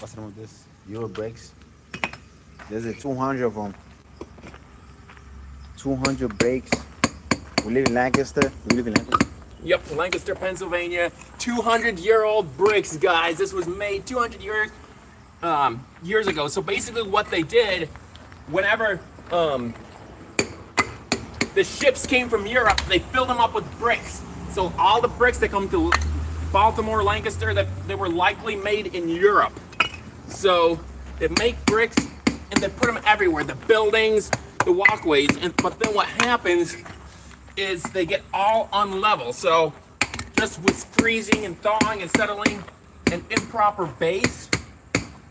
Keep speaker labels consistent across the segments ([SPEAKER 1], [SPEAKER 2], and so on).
[SPEAKER 1] passing with this Euro bricks. There's a 200 of them. 200 bricks. We live in Lancaster. We live in Lancaster.
[SPEAKER 2] Yep, Lancaster, Pennsylvania. 200-year-old bricks, guys. This was made 200 years ago. So basically what they did, whenever the ships came from Europe, they filled them up with bricks. So all the bricks that come to Baltimore, Lancaster, that they were likely made in Europe. So they make bricks and they put them everywhere, the buildings, the walkways. But then what happens is they get all unlevel. So just with freezing and thawing and settling an improper base,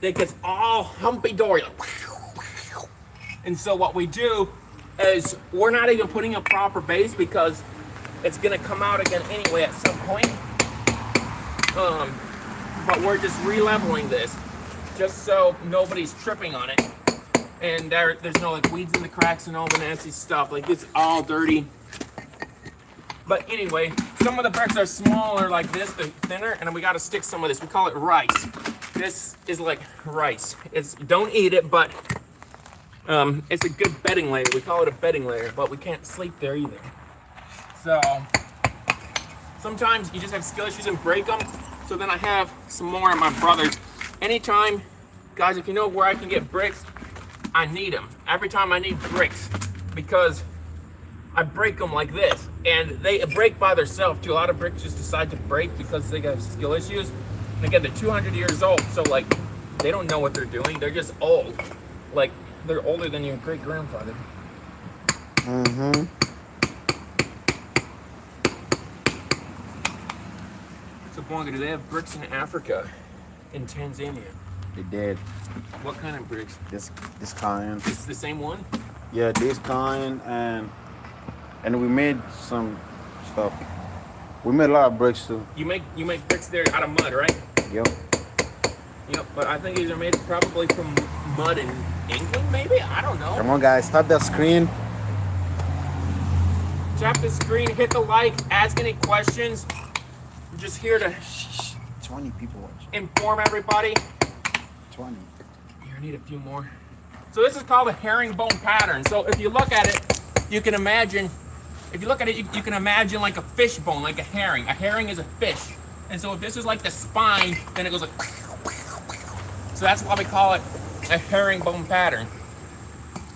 [SPEAKER 2] it gets all humpy-dory. And so what we do is we're not even putting a proper base because it's gonna come out again anyway at some point. But we're just re-leveling this just so nobody's tripping on it. And there's no like weeds in the cracks and all the nasty stuff. Like it's all dirty. But anyway, some of the bricks are smaller like this, they're thinner, and then we gotta stick some of this. We call it rice. This is like rice. Don't eat it, but it's a good bedding layer. We call it a bedding layer, but we can't sleep there either. So sometimes you just have skill issues and break them. So then I have some more of my brothers. Anytime, guys, if you know where I can get bricks, I need them. Every time I need bricks, because I break them like this, and they break by themselves too. A lot of bricks just decide to break because they got skill issues. And again, they're 200 years old, so like they don't know what they're doing. They're just old. Like they're older than your great grandfather.
[SPEAKER 1] Mm-hmm.
[SPEAKER 2] So Bonga, do they have bricks in Africa, in Tanzania?
[SPEAKER 1] They did.
[SPEAKER 2] What kind of bricks?
[SPEAKER 1] This kind.
[SPEAKER 2] It's the same one?
[SPEAKER 1] Yeah, this kind, and we made some stuff. We made a lot of bricks too.
[SPEAKER 2] You make bricks there out of mud, right?
[SPEAKER 1] Yep.
[SPEAKER 2] Yep, but I think these are made probably from mud in England, maybe? I don't know.
[SPEAKER 1] Come on, guys, tap that screen.
[SPEAKER 2] Tap the screen, hit the like, ask any questions. I'm just here to
[SPEAKER 1] 20 people watching.
[SPEAKER 2] Inform everybody.
[SPEAKER 1] 20.
[SPEAKER 2] Here, I need a few more. So this is called a herringbone pattern. So if you look at it, you can imagine, you can imagine like a fish bone, like a herring. A herring is a fish. And so if this is like the spine, then it goes like, so that's why we call it a herringbone pattern.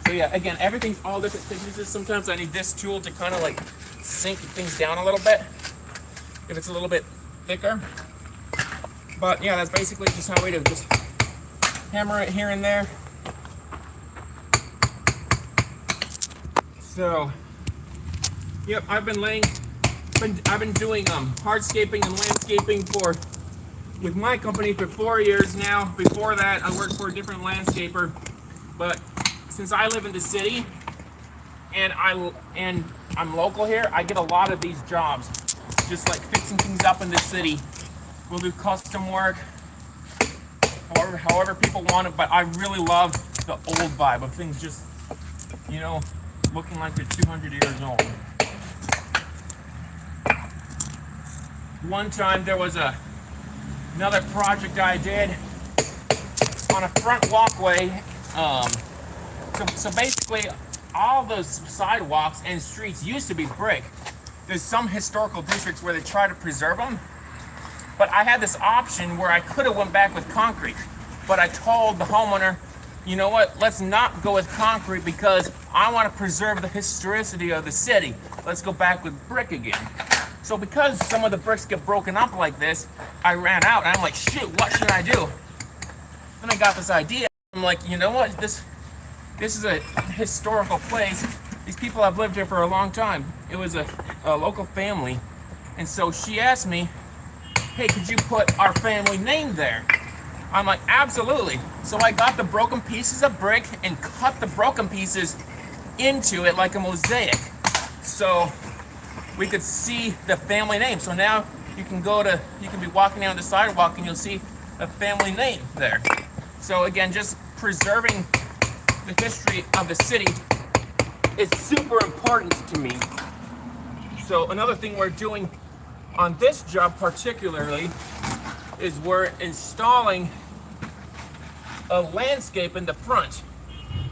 [SPEAKER 2] So yeah, again, everything's all different thicknesses. Sometimes I need this tool to kind of like sink things down a little bit, if it's a little bit thicker. But yeah, that's basically just how we do. Just hammer it here and there. So, yep, I've been doing hardscaping and landscaping with my company for 4 years now. Before that, I worked for a different landscaper. But since I live in the city and I'm local here, I get a lot of these jobs, just like fixing things up in the city. We'll do custom work, however people want it. But I really love the old vibe of things, just, you know, looking like they're 200 years old. One time there was another project I did on a front walkway. So basically, all those sidewalks and streets used to be brick. There's some historical districts where they try to preserve them, but I had this option where I could have went back with concrete. But I told the homeowner, you know what, let's not go with concrete because I want to preserve the historicity of the city. Let's go back with brick again. So because some of the bricks get broken up like this, I ran out and I'm like, shoot, what should I do? Then I got this idea. I'm like, you know what, this is a historical place. These people have lived here for a long time. It was a local family. And so she asked me, hey, could you put our family name there? I'm like, absolutely. So I got the broken pieces of brick and cut the broken pieces into it like a mosaic. So we could see the family name. So now you can be walking down the sidewalk and you'll see a family name there. So again, just preserving the history of the city is super important to me. So another thing we're doing on this job particularly is we're installing a landscape in the front.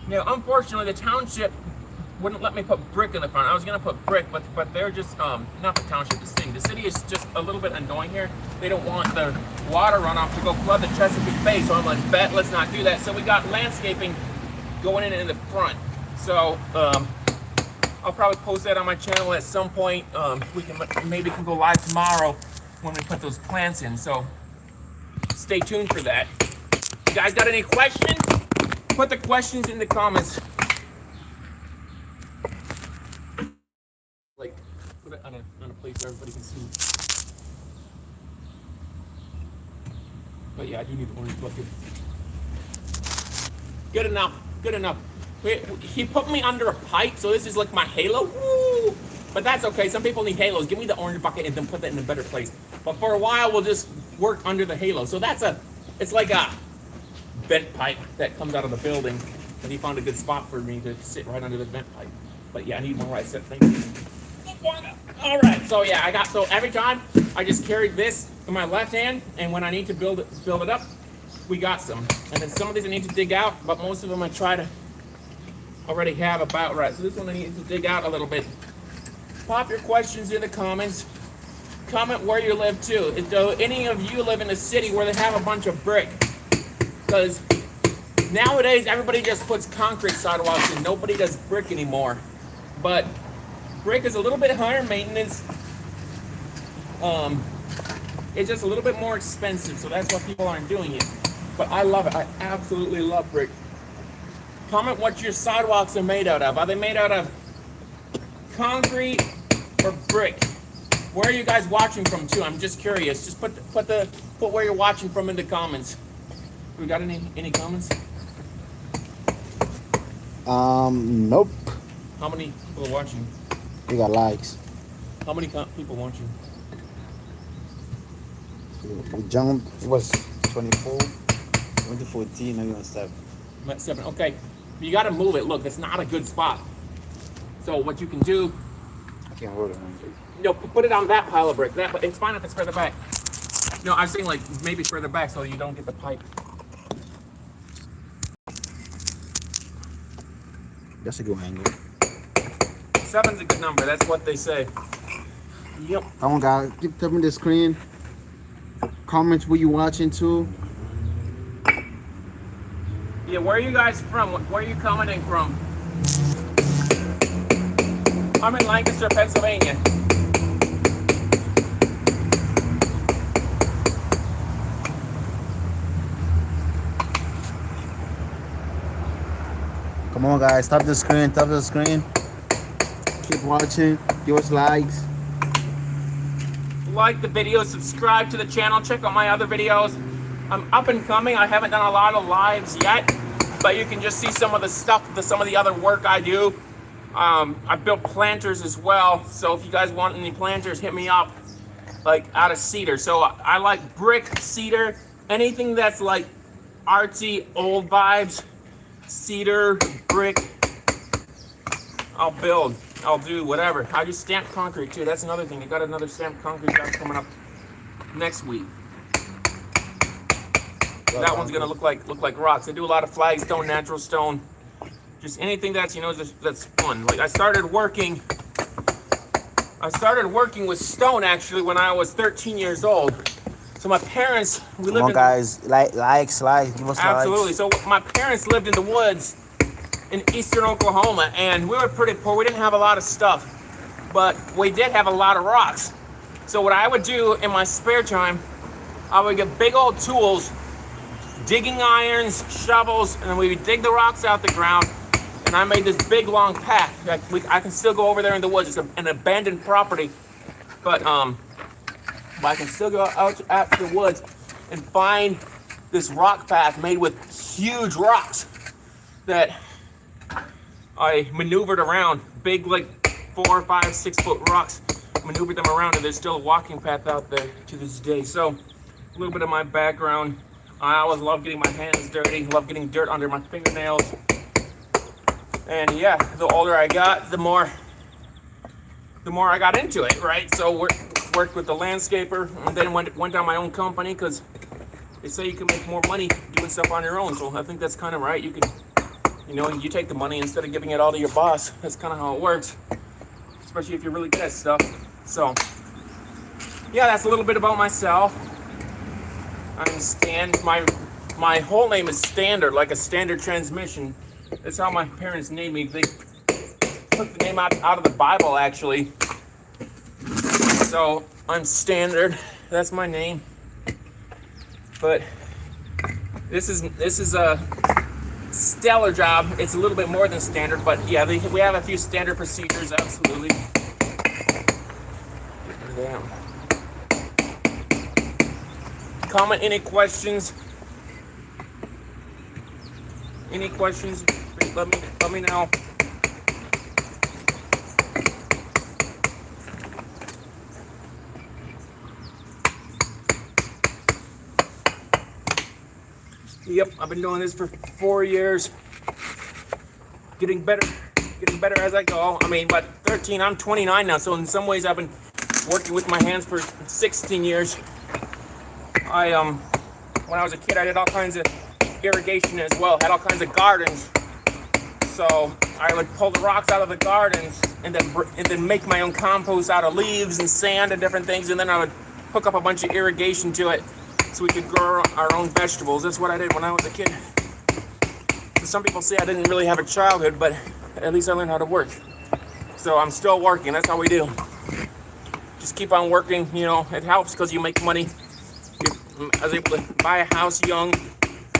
[SPEAKER 2] Now, unfortunately, the township wouldn't let me put brick in the front. I was gonna put brick, but they're just not the township, the city. The city is just a little bit annoying here. They don't want the water runoff to go flood the Chesapeake Bay, so I'm like, let's not do that. So we got landscaping going in the front. So I'll probably post that on my channel at some point. We can maybe go live tomorrow when we put those plants in. So stay tuned for that. You guys got any questions? Put the questions in the comments. Like, put it on a place where everybody can see. But yeah, I do need the orange bucket. Good enough. Good enough. He put me under a pipe, so this is like my halo. Woo! But that's okay. Some people need halos. Give me the orange bucket and then put that in a better place. But for a while, we'll just work under the halo. So it's like a vent pipe that comes out of the building. And he found a good spot for me to sit right under the vent pipe. But yeah, I need more right set things. All right. So yeah, so every time I just carried this in my left hand, and when I need to build it up, we got some. And then some of these I need to dig out, but most of them I try to already have about right. So this one I need to dig out a little bit. Pop your questions in the comments. Comment where you live too. If any of you live in a city where they have a bunch of brick, because nowadays everybody just puts concrete sidewalks and nobody does brick anymore. But brick is a little bit higher maintenance. It's just a little bit more expensive, so that's why people aren't doing it. But I love it. I absolutely love brick. Comment what your sidewalks are made out of. Are they made out of concrete or brick? Where are you guys watching from too? I'm just curious. Just put where you're watching from in the comments. We got any comments?
[SPEAKER 3] Nope.
[SPEAKER 2] How many people are watching?
[SPEAKER 3] We got likes.
[SPEAKER 2] How many people watching?
[SPEAKER 3] We jumped.
[SPEAKER 1] It was 24, went to 14, now you're on 7.
[SPEAKER 2] I'm at 7. Okay. You got to move it. Look, it's not a good spot. So what you can do,
[SPEAKER 1] I can't hold it.
[SPEAKER 2] put it on that pile of brick. It's fine if it's further back. No, I was saying like maybe further back so you don't get the pipe.
[SPEAKER 3] That's a good angle.
[SPEAKER 2] 7's a good number. That's what they say. Yep.
[SPEAKER 3] Come on, guys. Tell me the screen. Comments where you watching too.
[SPEAKER 2] Yeah, where are you guys from? Where are you commenting from? I'm in Lancaster, Pennsylvania.
[SPEAKER 3] Come on, guys. Tap the screen. Tap the screen. Keep watching. Give us likes.
[SPEAKER 2] Like the video, subscribe to the channel, check out my other videos. I'm up and coming. I haven't done a lot of lives yet, but you can just see some of the stuff, some of the other work I do. I built planters as well, so if you guys want any planters, hit me up, like out of cedar. So I like brick, cedar, anything that's like artsy, old vibes, cedar, brick, I'll build. I'll do whatever. I just stamped concrete too. That's another thing. I got another stamped concrete job coming up next week. That one's gonna look like rocks. I do a lot of flagstone, natural stone, just anything that's that's fun. Like I started working with stone actually when I was 13 years old. So my parents, we lived
[SPEAKER 3] Come on,
[SPEAKER 2] in
[SPEAKER 3] guys. Likes. Give us
[SPEAKER 2] absolutely.
[SPEAKER 3] likes.
[SPEAKER 2] So my parents lived in the woods in eastern Oklahoma, and we were pretty poor. We didn't have a lot of stuff, but we did have a lot of rocks. So what I would do in my spare time, I would get big old tools, digging irons, shovels, and then we would dig the rocks out the ground, and I made this big long path. I can still go over there in the woods. It's an abandoned property, but I can still go out to the woods and find this rock path made with huge rocks that I maneuvered around, big like 4, 5, 6 foot rocks, maneuvered them around, and there's still a walking path out there to this day. So a little bit of my background. I always love getting my hands dirty, love getting dirt under my fingernails. And yeah, the older I got, the more I got into it, right? So worked with the landscaper, and then went down my own company, because they say you can make more money doing stuff on your own. So I think that's kind of right. You can, you know, you take the money instead of giving it all to your boss. That's kind of how it works, especially if you're really good at stuff. So yeah, that's a little bit about myself. I'm Stan. My whole name is Standard, like a standard transmission. That's how my parents named me. They took the name out of the Bible, actually. So I'm Standard. That's my name. But this is a stellar job. It's a little bit more than standard, but yeah, we have a few standard procedures. Absolutely. Yeah. Comment any questions? Any questions? Let me know. Yep, I've been doing this for 4 years. Getting better as I go. I mean, but 13, I'm 29 now, so in some ways I've been working with my hands for 16 years. When I was a kid, I did all kinds of irrigation as well, had all kinds of gardens. So I would pull the rocks out of the gardens and then make my own compost out of leaves and sand and different things, and then I would hook up a bunch of irrigation to it so we could grow our own vegetables. That's what I did when I was a kid. So some people say I didn't really have a childhood, but at least I learned how to work. So I'm still working. That's how we do. Just keep on working. You know, it helps because you make money. I was able to buy a house young,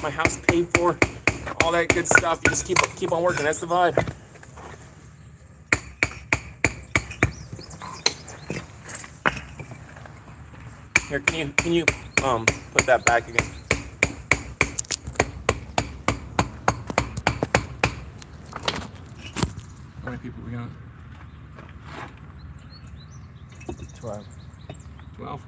[SPEAKER 2] my house paid for, all that good stuff. You just keep on working. That's the vibe. Here, can you put that back again? How many people we got?
[SPEAKER 3] 12.
[SPEAKER 2] 12.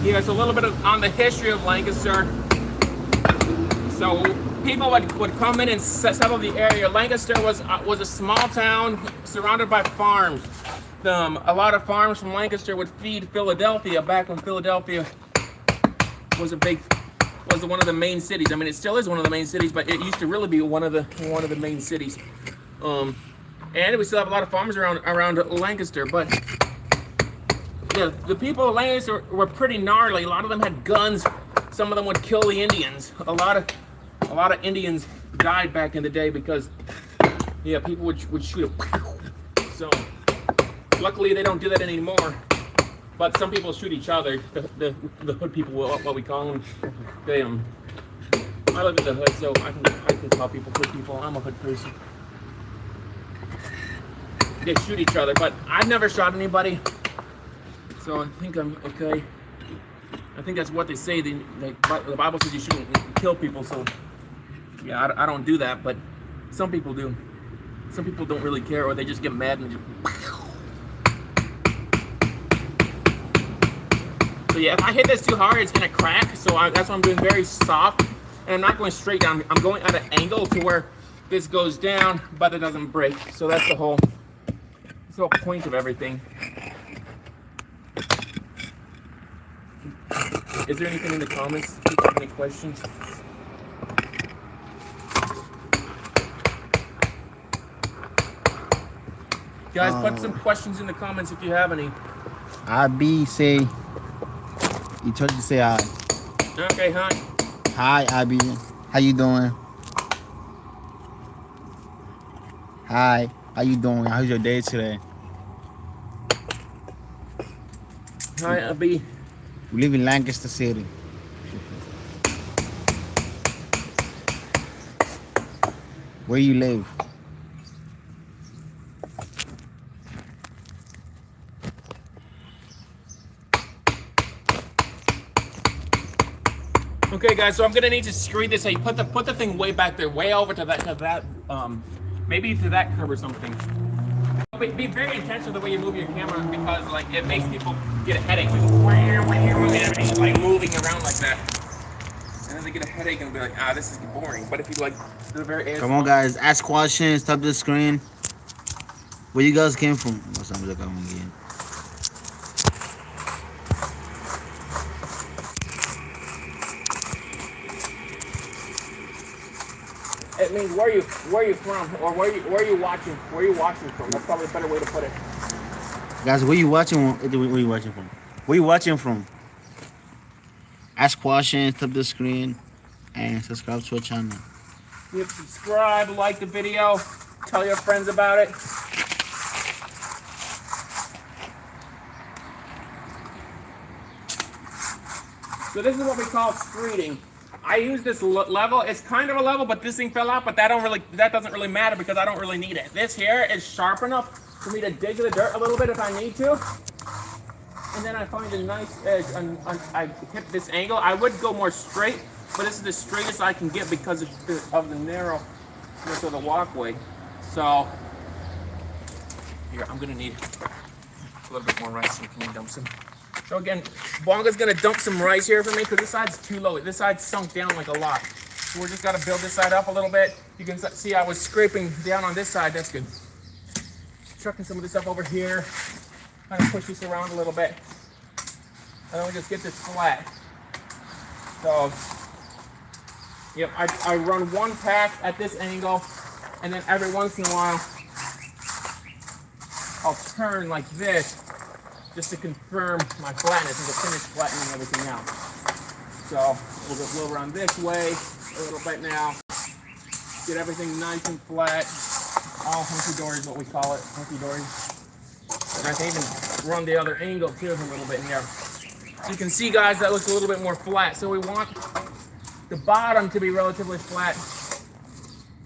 [SPEAKER 2] Yeah, it's a little bit on the history of Lancaster. So people would come in and settle the area. Lancaster was a small town surrounded by farms. A lot of farms from Lancaster would feed Philadelphia back when Philadelphia was one of the main cities. I mean, it still is one of the main cities, but it used to really be one of the main cities. And we still have a lot of farms around Lancaster, but yeah, the people of Lancaster were pretty gnarly. A lot of them had guns. Some of them would kill the Indians. A lot of Indians died back in the day because, yeah, people would shoot them. So luckily they don't do that anymore. But some people shoot each other. The hood people, what we call them. I live in the hood, so I can call people hood people. I'm a hood person. They shoot each other, but I've never shot anybody. So I think I'm okay. I think that's what they say. The Bible says you shouldn't kill people. So yeah, I don't do that. But some people do. Some people don't really care, or they just get mad and just. So yeah, if I hit this too hard, it's gonna crack. So that's why I'm doing very soft, and I'm not going straight down. I'm going at an angle to where this goes down, but it doesn't break. So that's the whole point of everything. Is there anything in the comments? People have any questions? Guys, put some questions in the comments if you have any.
[SPEAKER 3] IB say, he told you to say hi.
[SPEAKER 2] Okay, hi.
[SPEAKER 3] Hi, IB. How you doing? Hi, how you doing? How's your day today?
[SPEAKER 2] Hi, Abby.
[SPEAKER 3] We live in Lancaster City. Where you live?
[SPEAKER 2] Okay, guys, so I'm gonna need to screen this. Hey, put the thing way back there, way over to that maybe to that curb or something. Be very intentional the way you move your camera because like it makes people get a headache. Like moving around like that. and then they get a headache and be like, ah, this is boring. But if you like, they're very
[SPEAKER 3] Come on, guys. Ask questions. Tap the screen. Where you guys came from?
[SPEAKER 2] It means where you from, or where you watching from. That's probably a better way to put it.
[SPEAKER 3] Guys, where you watching? Where you watching from? Where you watching from? Ask questions. Tap the screen, and subscribe to our channel.
[SPEAKER 2] Yep, subscribe, like the video, tell your friends about it. So this is what we call screeding. I use this level. It's kind of a level, but this thing fell out. But that doesn't really matter because I don't really need it. This here is sharp enough for me to dig the dirt a little bit if I need to. And then I find a nice edge, and I hit this angle. I would go more straight, but this is the straightest I can get because of the narrowness of the walkway. So here, I'm gonna need a little bit more rice so we can dump some. So again, Bonga's gonna dump some rice here for me because this side's too low. This side's sunk down like a lot. So we're just gotta build this side up a little bit. You can see I was scraping down on this side. That's good. Chucking some of this up over here. Kind of push this around a little bit. And then we just get this flat. So, yep, I run one pass at this angle, and then every once in a while, I'll turn like this, just to confirm my flatness and to finish flattening everything out. So we'll just go around this way a little bit now. Get everything nice and flat. All hunky-dory is what we call it, hunky-dory. And I can even run the other angle too a little bit here. So you can see, guys, that looks a little bit more flat. So we want the bottom to be relatively flat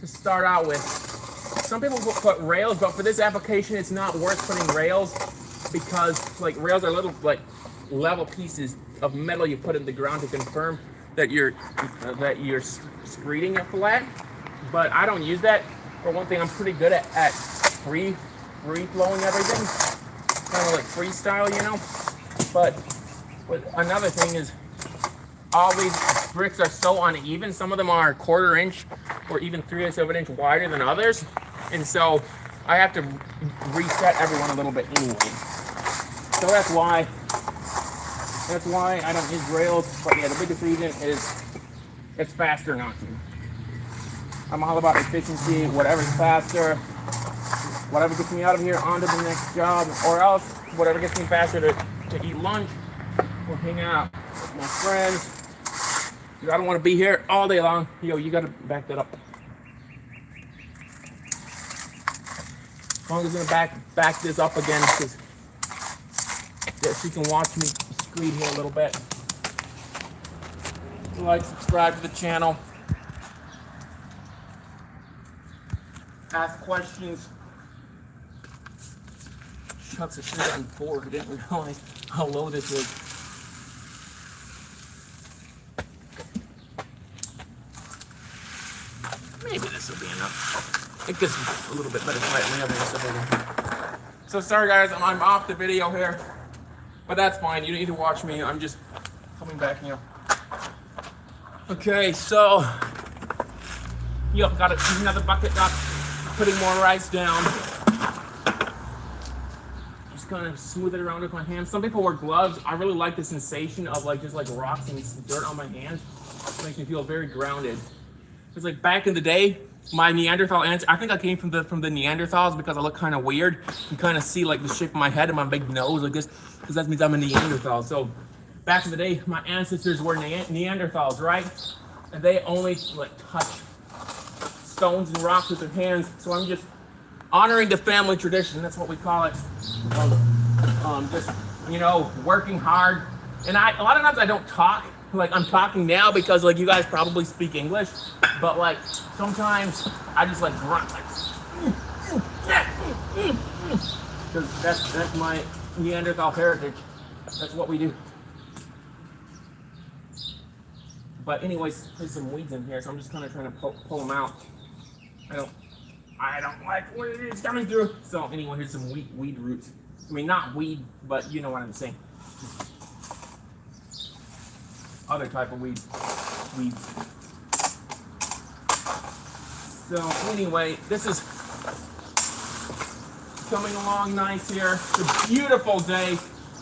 [SPEAKER 2] to start out with. Some people will put rails, but for this application, it's not worth putting rails because like rails are little like level pieces of metal you put in the ground to confirm that you're screeding it flat. But I don't use that. For one thing, I'm pretty good at free flowing everything, kind of like freestyle, you know. But another thing is all these bricks are so uneven. Some of them are 1/4 inch or even 3/8 of an inch wider than others, and so I have to reset everyone a little bit anyway. So that's why I don't use rails. But yeah, the biggest reason is it's faster not to. I'm all about efficiency. Whatever's faster, whatever gets me out of here onto the next job, or else whatever gets me faster to eat lunch or hang out with my friends. I don't want to be here all day long. Yo, you gotta back that up. Bonga's gonna back this up again because she can watch me screed here a little bit. Like, subscribe to the channel. Ask questions. Shucks, I should have gotten 4. I didn't realize how low this was. Maybe this will be enough. It gets a little bit better flat. So sorry guys, I'm off the video here. But that's fine, you don't need to watch me. I'm just coming back here. Okay, so yep, got another bucket up. Putting more rice down. Just gonna smooth it around with my hands. Some people wear gloves. I really like the sensation of like just like rocks and dirt on my hands. It makes me feel very grounded. It's like back in the day, my Neanderthal ancestors. I think I came from the Neanderthals because I look kind of weird. You kind of see like the shape of my head and my big nose like this, because that means I'm a Neanderthal. So back in the day, my ancestors were Neanderthals, right? And they only like touch stones and rocks with their hands. So I'm just honoring the family tradition. That's what we call it. Just, you know, working hard. And a lot of times I don't talk. Like I'm talking now because like you guys probably speak English, but like sometimes I just like grunt like, because that's my Neanderthal heritage. That's what we do. But anyways, there's some weeds in here, so I'm just kind of trying to pull them out. I don't like what it is coming through. So anyway, here's some weed roots. I mean, not weed, but you know what I'm saying. Other type of weed. sweet. So anyway, this is coming along nice here. It's a beautiful day.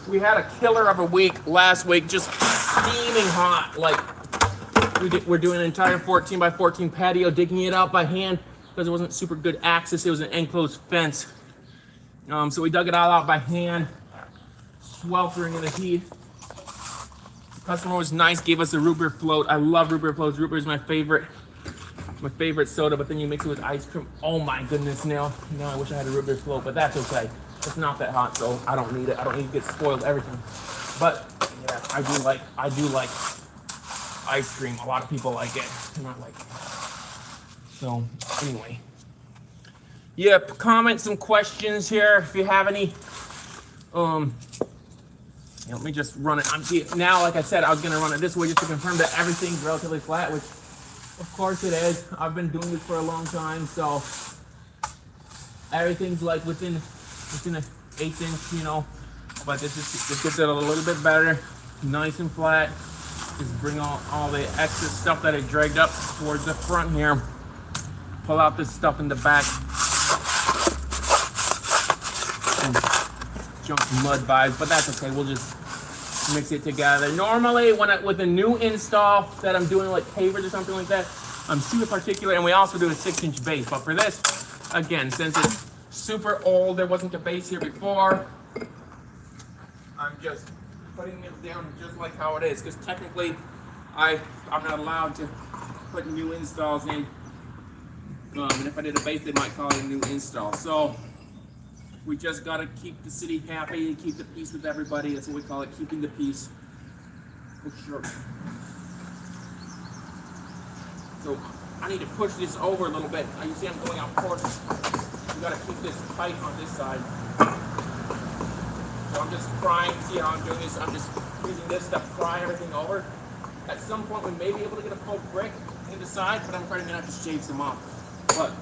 [SPEAKER 2] We had a killer of a week last week, just steaming hot. Like we're doing an entire 14 by 14 patio, digging it out by hand because it wasn't super good access. It was an enclosed fence. So we dug it all out by hand, sweltering in the heat. The customer was nice, gave us a root beer float. I love root beer floats. Root beer is my favorite soda, but then you mix it with ice cream. Oh my goodness, now I wish I had a root beer float, but that's okay. It's not that hot, so I don't need it. I don't need to get spoiled everything. But yeah, I do like ice cream. A lot of people like it, not like it. So anyway, yeah, comment some questions here if you have any. Let me just run it. Now, like I said, I was gonna run it this way just to confirm that everything's relatively flat, which of course it is. I've been doing this for a long time, so everything's like within an 1/8 inch, you know. But this gets it a little bit better, nice and flat. Just bring all the excess stuff that I dragged up towards the front here. Pull out this stuff in the back. Junk mud vibes, but that's okay. We'll just mix it together. Normally, with a new install that I'm doing, like pavers or something like that, I'm super particular, and we also do a 6-inch base. But for this, again, since it's super old, there wasn't a base here before, I'm just putting it down just like how it is, because technically, I'm not allowed to put new installs in. And if I did a base, they might call it a new install. So we just gotta keep the city happy and keep the peace with everybody. That's what we call it, keeping the peace. For sure. So I need to push this over a little bit. You see I'm going out forward. We gotta keep this tight on this side. So I'm just prying. See how I'm doing this? I'm just using this to pry everything over. At some point we may be able to get a full brick in the side, but I'm probably gonna have to shave some off. But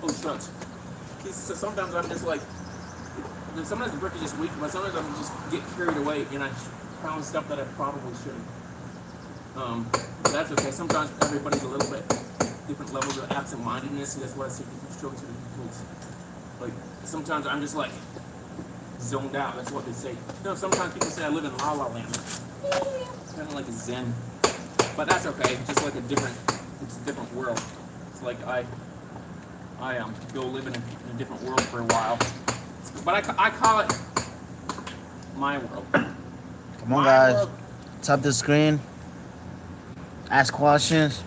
[SPEAKER 2] oh shucks. So sometimes I'm just like, sometimes the brick is just weak, but sometimes I'm just get carried away and I found stuff that I probably shouldn't. But that's okay. Sometimes everybody's a little bit different levels of absent-mindedness, and that's why I say different strokes for different folks. Like sometimes I'm just like zoned out. That's what they say. Sometimes people say I live in La La Land, kind of like a Zen. But that's okay. It's just like it's a different world. It's like I go live in a different world for a while. But I call it my world.
[SPEAKER 3] Come on, guys. Tap the screen. Ask questions.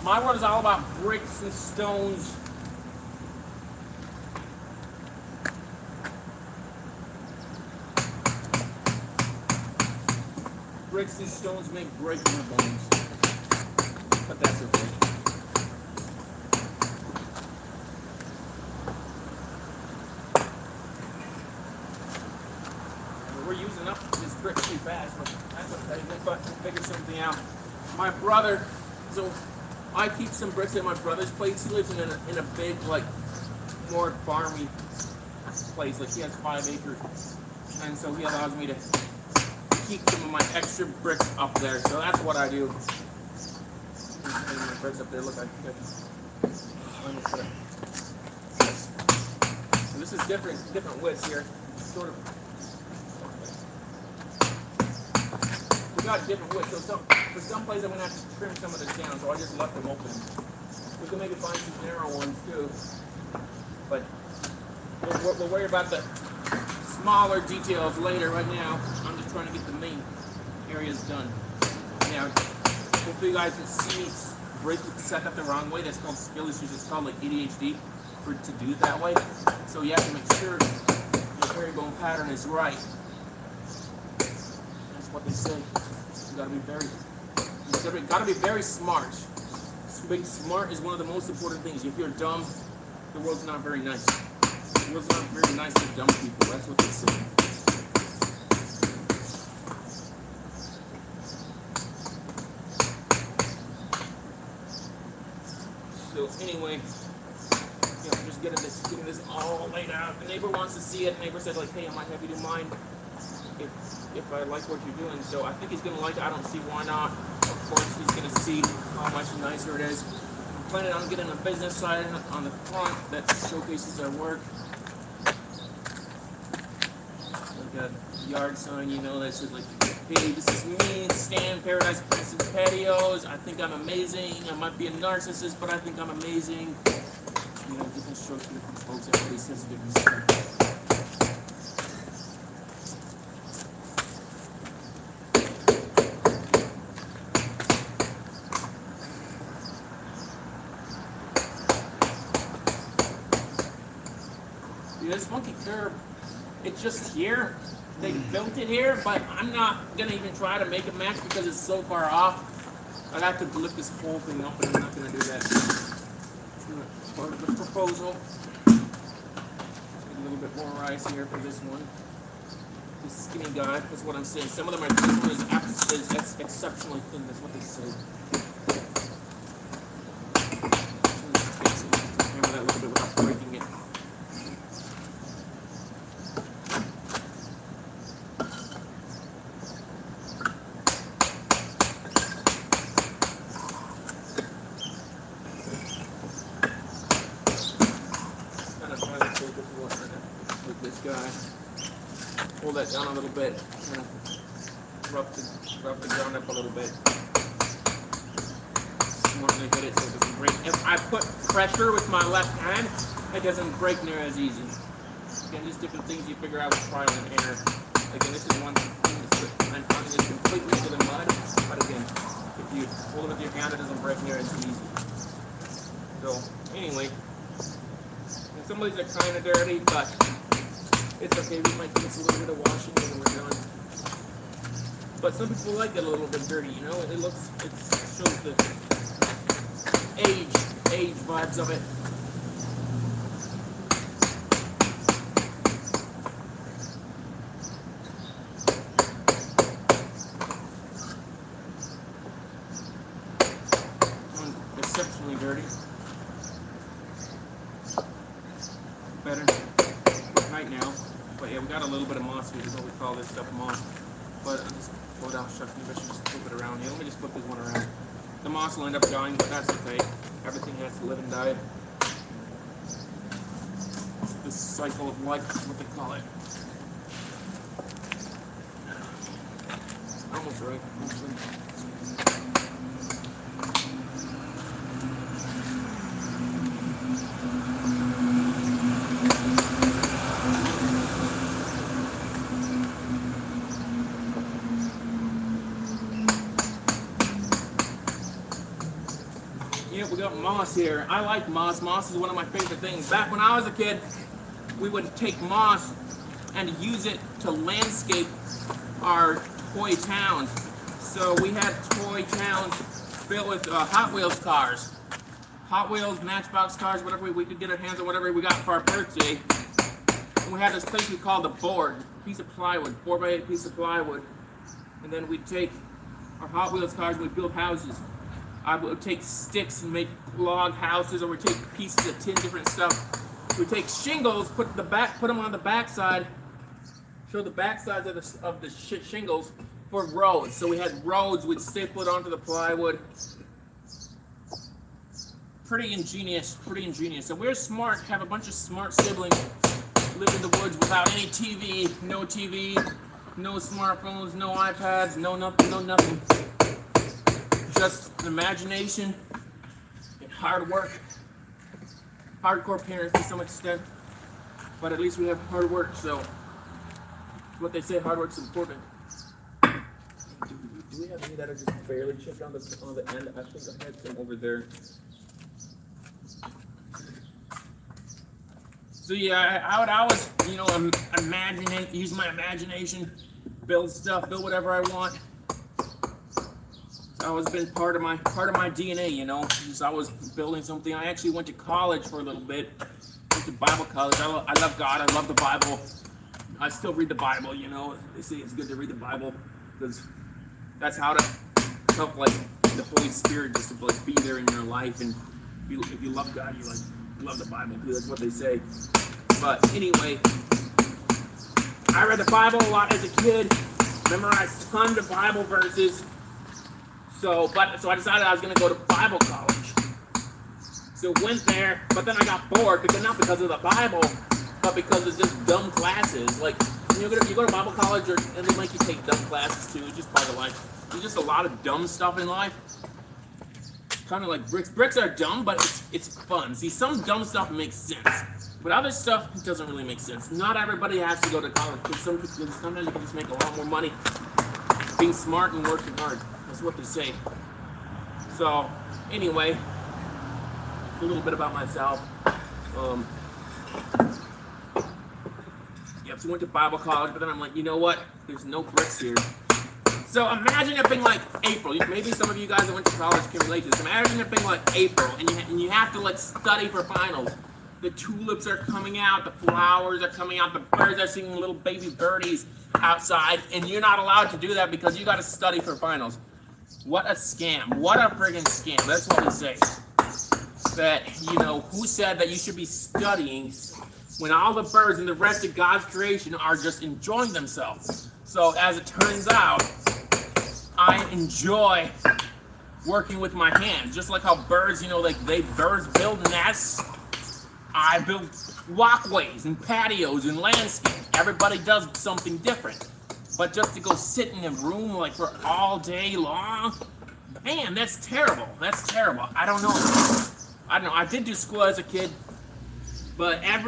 [SPEAKER 2] My world is all about bricks and stones. Bricks and stones make break my bones. But that's okay. We're using up this brick too fast, but that's okay. We'll figure something out. My brother, so I keep some bricks at my brother's place. He lives in a big, like, more farmy place. Like, he has 5 acres. And so he allows me to keep some of my extra bricks up there. So that's what I do. My bricks up there. Look, let me put it. So this is different widths here. Sort of. We got different widths. So for some places I'm gonna have to trim some of this down. So I just left them open. We can maybe find some narrow ones too. But we'll worry about the smaller details later. Right now, I'm just trying to get the main areas done. Now, hopefully you guys can see me set up the wrong way. That's called skill issues. It's called like ADHD to do it that way. So you have to make sure your herringbone pattern is right. That's what they say. You gotta be very smart. Being smart is one of the most important things. If you're dumb, the world's not very nice. The world's not very nice to dumb people. That's what they say. So anyway, I'm getting this all laid out. The neighbor wants to see it. The neighbor said, like, hey, I might have you do mine. if I like what you're doing. So I think he's gonna like it. I don't see why not. Of course, he's gonna see how much nicer it is. I'm planning on getting a business sign on the front that showcases our work. Like a yard sign, you know, that says like, hey, this is me, Stan, Paradise Plants Patios. I think I'm amazing. I might be a narcissist, but I think I'm amazing. You know, different strokes for different folks. Everybody says different stuff. Yeah, this funky curb, it's just here. They built it here, but I'm not gonna even try to make it match because it's so far off. I'd have to lift this whole thing up, and I'm not gonna do that. It's not part of the proposal. Get a little bit more rice here for this one. This skinny guy, that's what I'm saying. Some of them are, this one is exceptionally thin, that's what they say. Hammer that a little bit without breaking it. Pull that down a little bit, kind of rough the ground up a little bit. Smartly hit it so it doesn't break. If I put pressure with my left hand, it doesn't break near as easy. Again, just different things you figure out with trial and error. Again, this is one thing I'm finding is completely into the mud, but again, if you pull it with your hand, it doesn't break near as easy. So, anyway, and some of these are kind of dirty, but it's okay, we might give us a little bit of washing when we're done. But some people like it a little bit dirty, you know? It shows the age vibes of it. Exceptionally dirty. Better. Right now. But yeah, we got a little bit of moss here. This is what we call this stuff moss. But I'll just pull it out, shucks, maybe I should just flip it around here. Let me just flip this one around. The moss will end up dying, but that's okay. Everything has to live and die. It's the cycle of life is what they call it. It's almost right. Yeah, we got moss here. I like moss. Moss is one of my favorite things. Back when I was a kid, we would take moss and use it to landscape our toy towns. So we had toy towns filled with Hot Wheels cars. Hot Wheels, Matchbox cars, whatever we could get our hands on, whatever we got for our birthday. And we had this place we called the board, a piece of plywood, 4x8 piece of plywood. And then we'd take our Hot Wheels cars and we'd build houses. I would take sticks and make log houses, or we'd take pieces of tin, different stuff. We'd take shingles, put them on the backside, show the back sides of the shingles for roads. So we had roads, we'd staple it onto the plywood. Pretty ingenious, pretty ingenious. So we're smart, have a bunch of smart siblings, live in the woods without any TV, no smartphones, no iPads, no nothing. Just imagination and hard work. Hardcore parents to some extent, but at least we have hard work, so it's what they say, hard work's important. Do we have any that are just barely chipped on the end? I think I had some over there. So yeah, I would always, use my imagination, build stuff, build whatever I want. It's always been part of my DNA, you know. Just always building something. I actually went to college for a little bit. Went to Bible college. I love God. I love the Bible. I still read the Bible, you know. They say it's good to read the Bible because that's how to help, like, the Holy Spirit just to, like, be there in your life. And if you love God, you love the Bible too. That's what they say. But anyway, I read the Bible a lot as a kid, memorized tons of Bible verses. So I decided I was going to go to Bible college. So went there, but then I got bored, because not because of the Bible, but because of just dumb classes. Like, you go to Bible college, and they make you take dumb classes too. It's just part of life. There's just a lot of dumb stuff in life. Kind of like bricks. Bricks are dumb, but it's fun. See, some dumb stuff makes sense, but other stuff doesn't really make sense. Not everybody has to go to college, because sometimes you can just make a lot more money being smart and working hard. That's what they say. So, anyway, a little bit about myself. Yep, so I went to Bible college, but then I'm like, you know what? There's no bricks here. So imagine it being like April. Maybe some of you guys that went to college can relate to this. Imagine it being like April, and you have to like study for finals. The tulips are coming out, the flowers are coming out, the birds are singing, little baby birdies outside, and you're not allowed to do that because you got to study for finals. What a scam! What a friggin' scam! That's what we say. That, who said that you should be studying when all the birds and the rest of God's creation are just enjoying themselves? So as it turns out, I enjoy working with my hands, just like how birds, birds build nests. I build walkways and patios and landscapes. Everybody does something different. But just to go sit in a room like for all day long, man, that's terrible. That's terrible. I don't know. I did do school as a kid, but at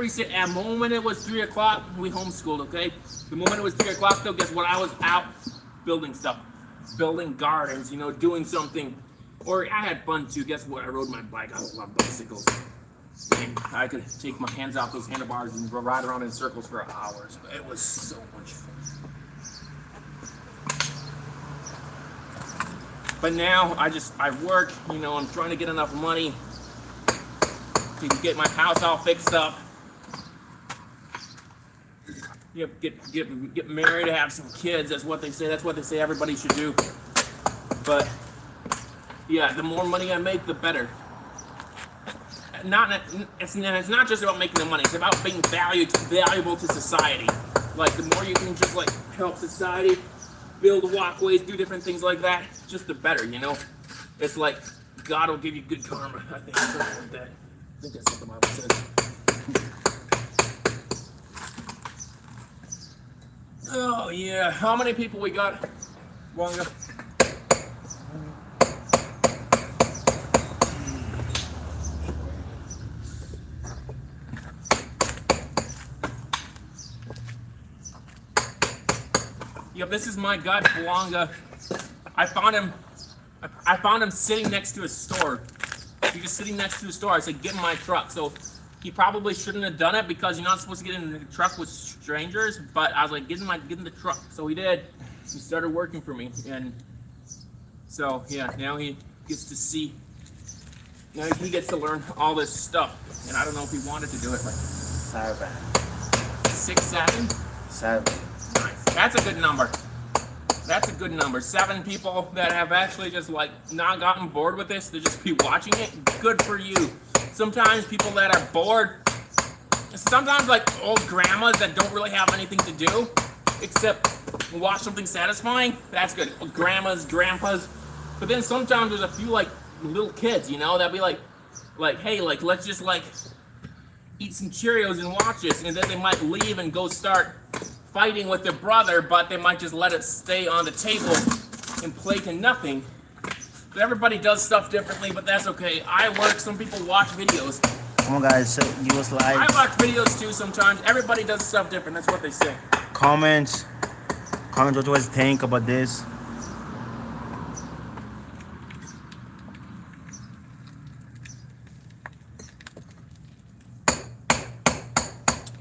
[SPEAKER 2] moment it was 3 o'clock, we homeschooled, okay? The moment it was 3 o'clock though, guess what? I was out building stuff, building gardens, doing something. Or I had fun too. Guess what? I rode my bike. I love bicycles. And I could take my hands off those handlebars and ride around in circles for hours. It was so much fun. But now I work, I'm trying to get enough money to get my house all fixed up. Get married, have some kids. That's what they say. That's what they say everybody should do. But yeah, the more money I make, the better. It's not just about making the money. It's about being valuable to society. Like, the more you can just like help society, build walkways, do different things like that, just the better, It's like God will give you good karma, I think, something like that. I think that's what the Bible says. Oh yeah, how many people we got, Wonga? Yep, this is my guy, Blanca. I found him sitting next to a store. He was sitting next to a store. I said, get in my truck. So he probably shouldn't have done it because you're not supposed to get in the truck with strangers. But I was like, get in the truck. So he did. He started working for me. And so, yeah, now he gets to see. Now he gets to learn all this stuff. And I don't know if he wanted to do it. But
[SPEAKER 3] 7.
[SPEAKER 2] 6, 7?
[SPEAKER 3] 7.
[SPEAKER 2] Nice. That's a good number. That's a good number. 7 people that have actually just like not gotten bored with this, they just be watching it. Good for you. Sometimes people that are bored, sometimes like old grandmas that don't really have anything to do except watch something satisfying. That's good. Grandmas, grandpas. But then sometimes there's a few like little kids, that'd be like, hey, like let's just like eat some Cheerios and watch this, and then they might leave and go start fighting with their brother, but they might just let it stay on the table and play to nothing. But everybody does stuff differently, but that's okay. I work, some people watch videos.
[SPEAKER 3] Come on, guys, so give us likes.
[SPEAKER 2] I watch videos too sometimes. Everybody does stuff different, that's what they say.
[SPEAKER 3] Comment what you guys think about this.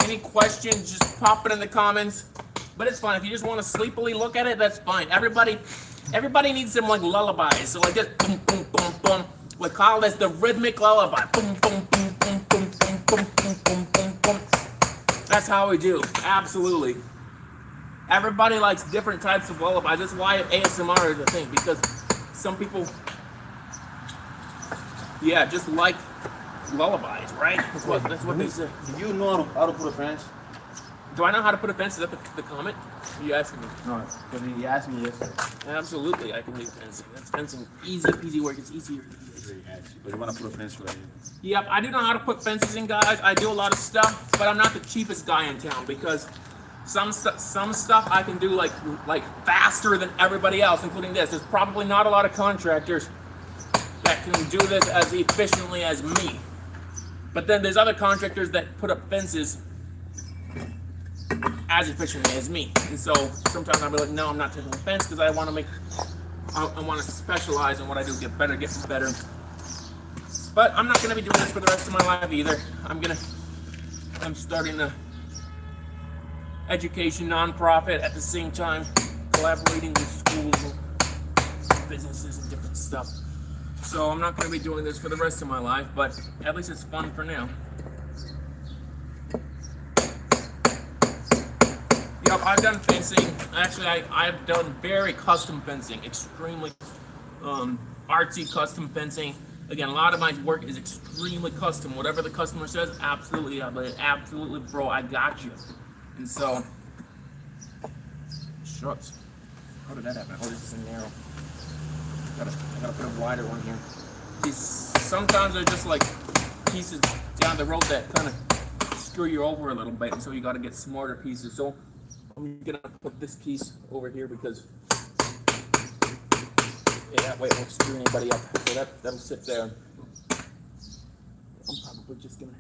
[SPEAKER 2] Any questions, just pop it in the comments. But it's fine. If you just want to sleepily look at it, that's fine. Everybody needs some like lullabies. So like this, boom, boom, boom, boom. We call this the rhythmic lullaby. Boom, boom, boom, boom, boom, boom, boom, boom, boom, boom, boom. That's how we do. Absolutely. Everybody likes different types of lullabies. That's why ASMR is a thing, because some people, just like lullabies, right? That's what they say.
[SPEAKER 3] Do you know how to put a fence?
[SPEAKER 2] Do I know how to put a fence? Is that the comment? Are you asking me?
[SPEAKER 1] No, because he asked me yesterday.
[SPEAKER 2] Absolutely, I can leave fencing. That's fencing. Easy peasy work. It's easier.
[SPEAKER 1] But you want to put a fence right here.
[SPEAKER 2] Yep, I do know how to put fences in, guys. I do a lot of stuff, but I'm not the cheapest guy in town because some stuff I can do like faster than everybody else, including this. There's probably not a lot of contractors that can do this as efficiently as me. But then there's other contractors that put up fences as efficiently as me. And so sometimes I'll be like, no, I'm not taking a fence because I want to specialize in what I do, get better. But I'm not going to be doing this for the rest of my life either. I'm starting a education nonprofit at the same time, collaborating with schools and businesses and different stuff. So I'm not going to be doing this for the rest of my life, but at least it's fun for now. Yep, I've done fencing. Actually, I've done very custom fencing, extremely artsy custom fencing. Again, a lot of my work is extremely custom. Whatever the customer says, absolutely, absolutely, bro, I got you. And so, shucks. How did that happen? Oh, this is a narrow. I gotta put a wider one here. See, sometimes they're just like pieces down the road that kind of screw you over a little bit, and so you gotta get smarter pieces. So I'm gonna put this piece over here because that way it won't screw anybody up. So that'll sit there. I'm probably just gonna,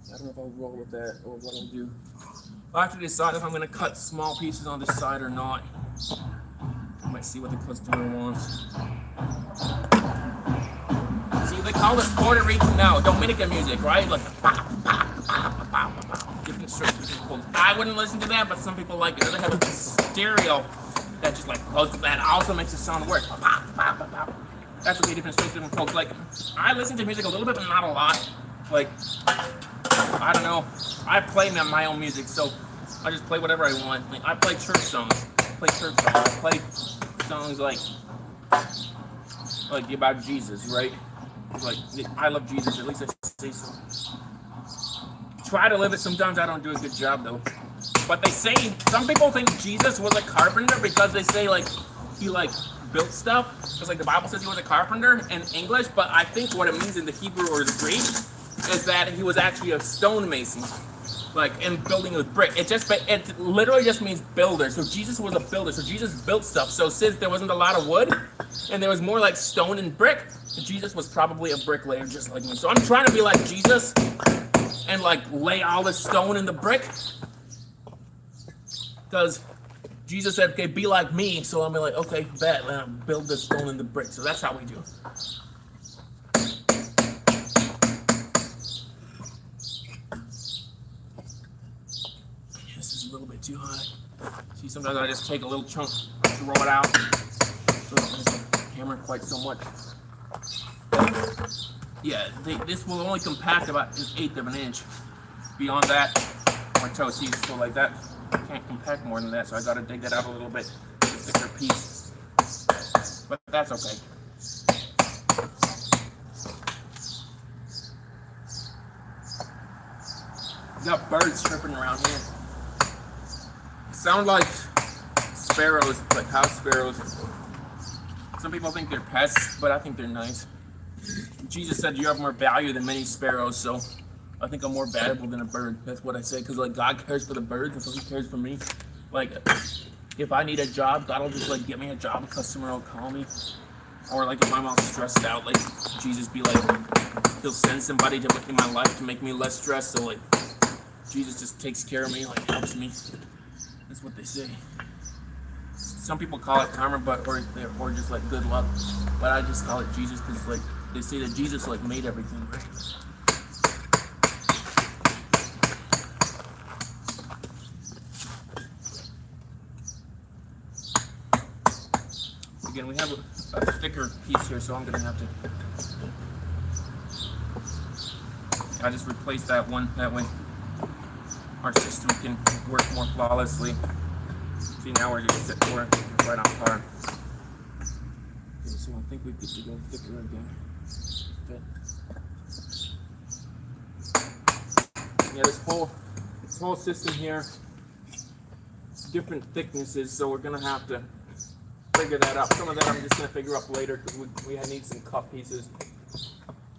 [SPEAKER 2] I don't know if I'll roll with that or what I'll do. I'll have to decide if I'm gonna cut small pieces on this side or not. I might see what the customer wants. See, they call this Puerto Rican now, Dominican music, right? Like different strokes. I wouldn't listen to that, but some people like it. They have a stereo that just like goes to that. Also makes the sound work. That's what different strokes, different folks like. I listen to music a little bit, but not a lot. Like, I don't know. I play my own music, so I just play whatever I want. Like, I play church songs. I play songs like about Jesus, right? Like, I love Jesus. At least I say so. Try to live it. Sometimes I don't do a good job though. But they say some people think Jesus was a carpenter because they say like he like built stuff. Because like the Bible says he was a carpenter in English, but I think what it means in the Hebrew or the Greek is that he was actually a stonemason, like in building with brick. It literally just means builder. So Jesus was a builder. So Jesus built stuff. So since there wasn't a lot of wood and there was more like stone and brick, Jesus was probably a bricklayer just like me. So I'm trying to be like Jesus and like lay all the stone in the brick. Because Jesus said, okay, be like me. So I'm like, okay, bet, build the stone in the brick. So that's how we do. This is a little bit too high. See, sometimes I just take a little chunk, throw it out. So I don't have to hammer quite so much. Yeah, this will only compact about 1/8 of an inch. Beyond that, my toe sees so like that. I can't compact more than that, so I gotta dig that out a little bit. A thicker piece. But that's okay. We got birds chirping around here. Sound like sparrows, like house sparrows. Some people think they're pests, but I think they're nice. Jesus said you have more value than many sparrows, so I think I'm more valuable than a bird. That's what I say, because like God cares for the birds, and so He cares for me. Like, if I need a job, God will just like get me a job. A customer will call me, or like if I'm all stressed out, like Jesus be like, He'll send somebody to in my life to make me less stressed. So like, Jesus just takes care of me, like helps me. That's what they say. Some people call it karma, but or just like good luck. But I just call it Jesus because like they say that Jesus like made everything, right? Again, we have a thicker piece here, so I'm gonna have to. I just replaced that one. That way, our system can work more flawlessly. See, now we're just sitting right on par. Okay, so I think we get to go thicker again. Good. Yeah, this whole This whole system here, different thicknesses, so we're gonna have to figure that out. Some of that I'm just gonna figure up later because we need some cut pieces.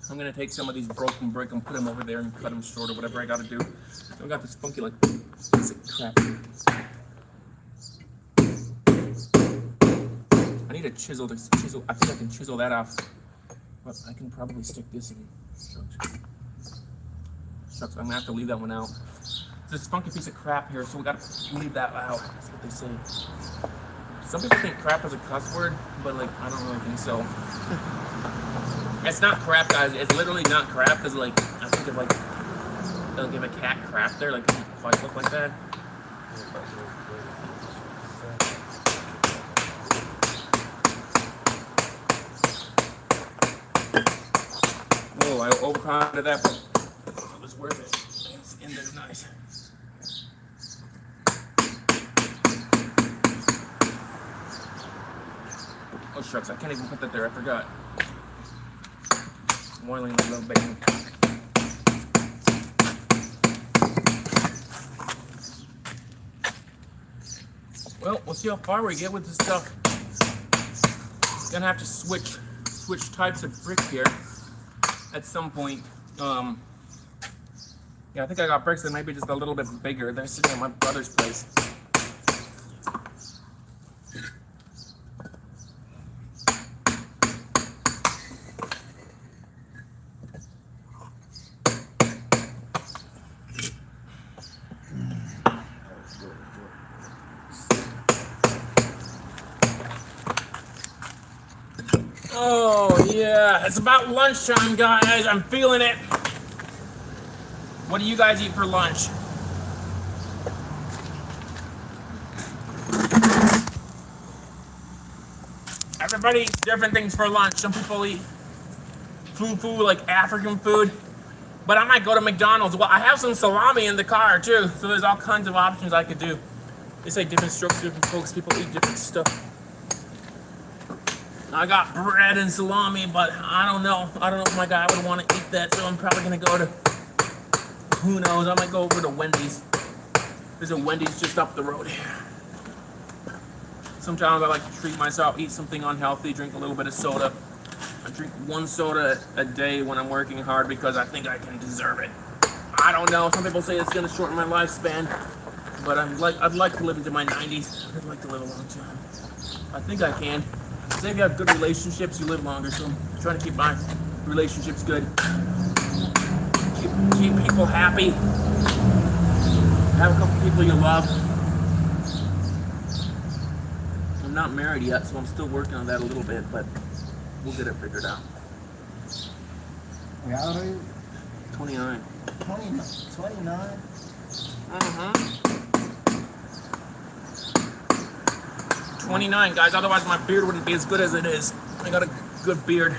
[SPEAKER 2] I'm gonna take some of these broken brick and put them over there and cut them short or whatever I gotta do. I got this funky like piece of crap. I need a chisel to chisel. I think I can chisel that off, but I can probably stick this in. Shucks, I'm gonna have to leave that one out. There's this funky piece of crap here, so we gotta leave that out. That's what they say. Some people think crap is a cuss word, but like I don't really think so. It's not crap, guys. It's literally not crap, because like I think of like they'll give a cat crap there, like it doesn't quite look like that. Whoa, I overpounded that, but it was worth it. It's in there nice. Oh shucks, I can't even put that there, I forgot. I'm oiling a little bit. Well, we'll see how far we get with this stuff. Gonna have to switch types of brick here at some point. Yeah, I think I got bricks that might be just a little bit bigger. They're sitting at my brother's place. Oh yeah, it's about lunchtime, guys. I'm feeling it. What do you guys eat for lunch? Everybody eats different things for lunch. Some people eat fufu, like African food. But I might go to McDonald's. Well, I have some salami in the car too, so there's all kinds of options I could do. They say different strokes, different folks. People eat different stuff. I got bread and salami, but I don't know. I don't know if my guy would want to eat that, so I'm probably gonna go to, who knows, I might go over to Wendy's. There's a Wendy's just up the road here. Sometimes I like to treat myself, eat something unhealthy, drink a little bit of soda. I drink one soda a day when I'm working hard because I think I can deserve it. I don't know, some people say it's gonna shorten my lifespan, but I'd like to live into my 90s. I'd like to live a long time. I think I can. Say if you have good relationships, you live longer, so I'm trying to keep my relationships good. Keep people happy. Have a couple people you love. I'm not married yet, so I'm still working on that a little bit, but we'll get it figured out.
[SPEAKER 3] How old are you?
[SPEAKER 2] 29.
[SPEAKER 3] 29?
[SPEAKER 2] Uh-huh. 29, guys, otherwise my beard wouldn't be as good as it is. I got a good beard.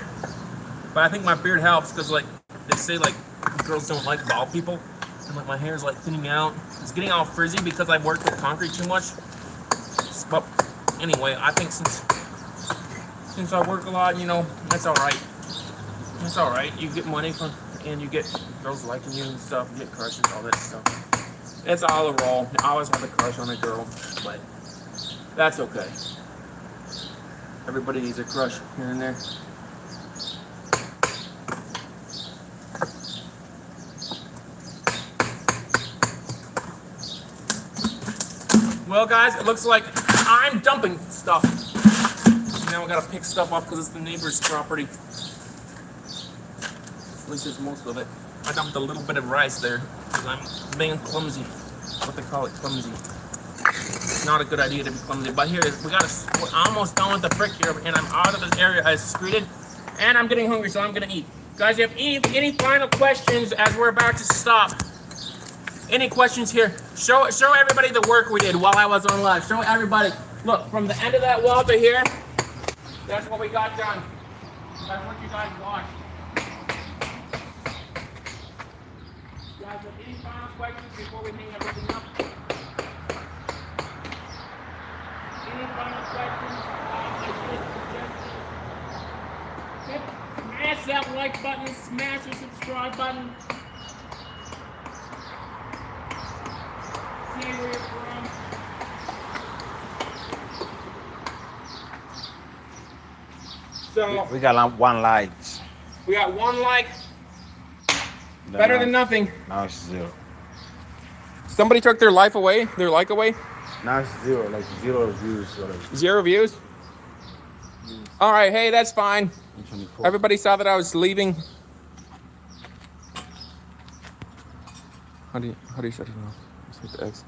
[SPEAKER 2] But I think my beard helps because, like, they say, like, girls don't like bald people. And, like, my hair is, like, thinning out. It's getting all frizzy because I work with concrete too much. But anyway, I think since I work a lot, you know, that's all right. That's all right. You get money from, and you get girls liking you and stuff. You get crushes, all that stuff. It's all a roll. I always have a crush on a girl, but that's okay. Everybody needs a crush here and there. Well, guys, it looks like I'm dumping stuff. Now I gotta pick stuff up because it's the neighbor's property. At least there's most of it. I dumped a little bit of rice there because I'm being clumsy. What they call it, clumsy. It's not a good idea to be clumsy. But here, we're almost done with the brick here, and I'm out of this area as screeded. And I'm getting hungry, so I'm gonna eat. Guys, you have any final questions as we're about to stop? Any questions here? Show everybody the work we did while I was on live. Show everybody. Look, from the end of that wall to here, that's what we got done. That's what you guys watched. You guys have any final questions before we hang everything up? Any final questions? Smash that like button, smash the subscribe button. say where you're from. So
[SPEAKER 1] We got one light.
[SPEAKER 2] we got 1 like. Better than nothing.
[SPEAKER 1] Now it's 0.
[SPEAKER 2] Somebody took their life away, their like away.
[SPEAKER 1] Now it's 0, like 0 views. Whatever.
[SPEAKER 2] 0 views. All right, hey, that's fine.
[SPEAKER 1] 24.
[SPEAKER 2] Everybody saw that I was leaving. How do you shut it off? Just hit the X.